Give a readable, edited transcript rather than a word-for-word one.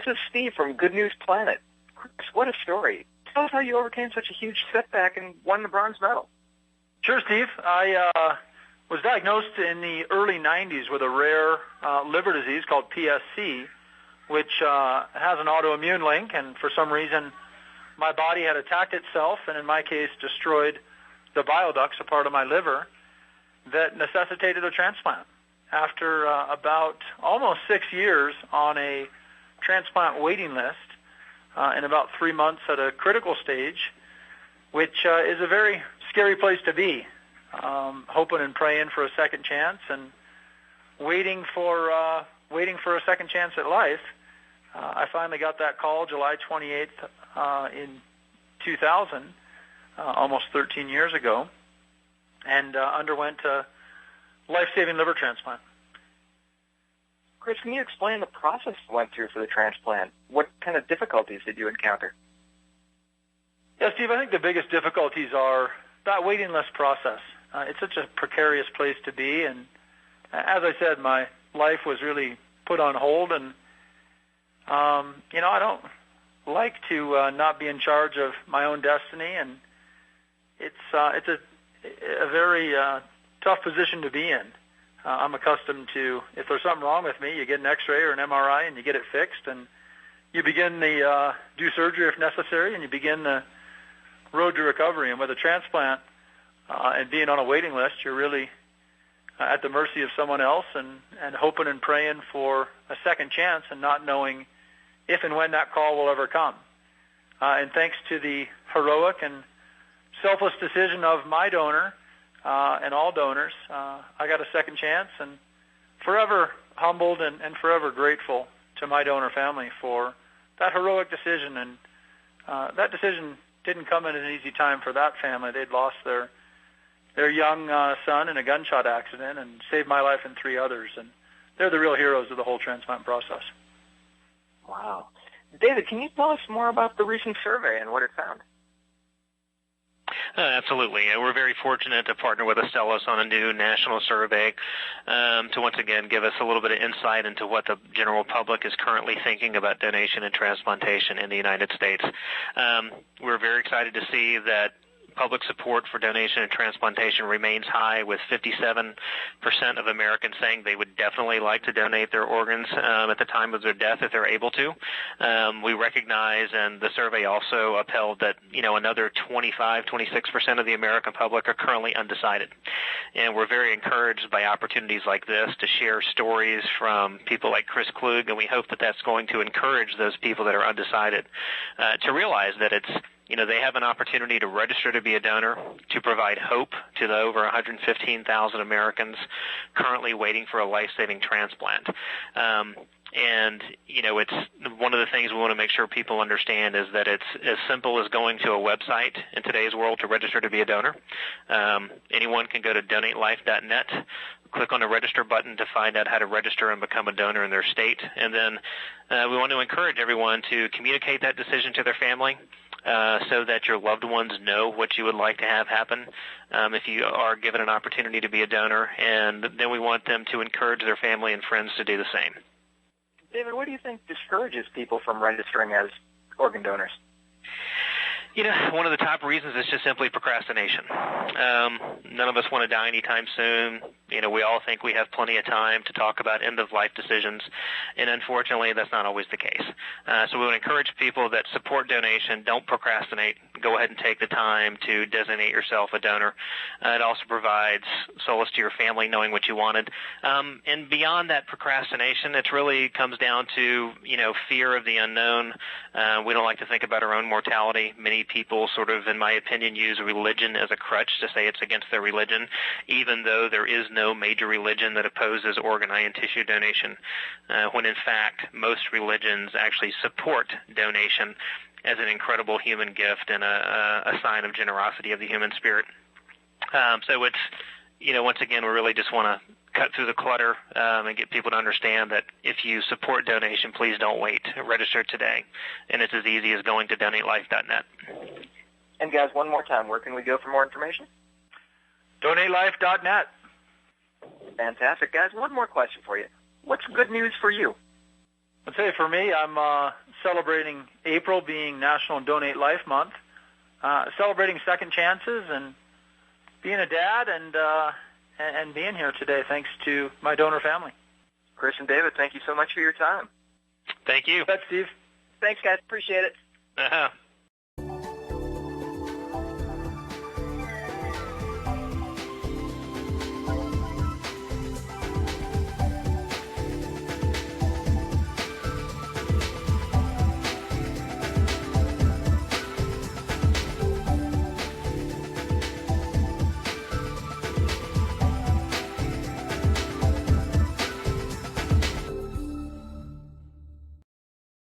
this is Steve from Good News Planet. Chris, what a story. Tell us how you overcame such a huge setback and won the bronze medal. Sure, Steve. I was diagnosed in the early 90s with a rare liver disease called PSC, which has an autoimmune link, and for some reason my body had attacked itself and in my case destroyed the bile ducts, a part of my liver, that necessitated a transplant. After about almost 6 years on a transplant waiting list, in about 3 months at a critical stage, which is a very scary place to be, hoping and praying for a second chance and waiting for a second chance at life. I finally got that call July 28th in 2000, almost 13 years ago, and underwent a life-saving liver transplant. Chris, can you explain the process you went through for the transplant? What kind of difficulties did you encounter? Yeah, Steve, I think the biggest difficulties are that waiting list process. It's such a precarious place to be, and as I said, my life was really put on hold, and I don't like to not be in charge of my own destiny, and it's a very tough position to be in. I'm accustomed to, if there's something wrong with me, you get an X-ray or an MRI and you get it fixed, and you begin the do surgery if necessary, and you begin the road to recovery. And with a transplant and being on a waiting list, you're really at the mercy of someone else and hoping and praying for a second chance and not knowing if and when that call will ever come. And thanks to the heroic and selfless decision of my donor and all donors, I got a second chance, and forever humbled and forever grateful to my donor family for that heroic decision. And that decision didn't come at an easy time for that family. They'd lost their young son in a gunshot accident and saved my life and 3 others, and they're the real heroes of the whole transplant process. Wow. David, can you tell us more about the recent survey and what it found? Absolutely. We're very fortunate to partner with Astellas on a new national survey to once again give us a little bit of insight into what the general public is currently thinking about donation and transplantation in the United States. We're very excited to see that public support for donation and transplantation remains high, with 57% of Americans saying they would definitely like to donate their organs at the time of their death if they're able to. We recognize, and the survey also upheld, that another 26% of the American public are currently undecided. And we're very encouraged by opportunities like this to share stories from people like Chris Klug, and we hope that that's going to encourage those people that are undecided to realize that it's they have an opportunity to register to be a donor, to provide hope to the over 115,000 Americans currently waiting for a life-saving transplant. And it's one of the things we want to make sure people understand is that it's as simple as going to a website in today's world to register to be a donor. Anyone can go to donatelife.net, click on the register button to find out how to register and become a donor in their state. And then we want to encourage everyone to communicate that decision to their family, so that your loved ones know what you would like to have happen if you are given an opportunity to be a donor. And then we want them to encourage their family and friends to do the same. David, what do you think discourages people from registering as organ donors? One of the top reasons is just simply procrastination. None of us want to die anytime soon. We all think we have plenty of time to talk about end-of-life decisions, and unfortunately, that's not always the case. So we want to encourage people that support donation, don't procrastinate. Go ahead and take the time to designate yourself a donor. It also provides solace to your family knowing what you wanted. And beyond that procrastination, it really comes down to, fear of the unknown. We don't like to think about our own mortality. Many people sort of, in my opinion, use religion as a crutch to say it's against their religion, even though there is no major religion that opposes organ, eye, and tissue donation, when in fact most religions actually support donation as an incredible human gift and a sign of generosity of the human spirit. So it's, once again, we really just want to cut through the clutter and get people to understand that if you support donation, please don't wait. Register today. And it's as easy as going to donatelife.net. And guys, one more time, where can we go for more information? Donatelife.net. Fantastic. Guys, one more question for you. What's good news for you? I'd say for me, I'm celebrating April being National Donate Life Month, celebrating second chances and being a dad and being here today thanks to my donor family. Chris and David, thank you so much for your time. Thank you. That's Steve. Thanks, guys. Appreciate it. Uh-huh.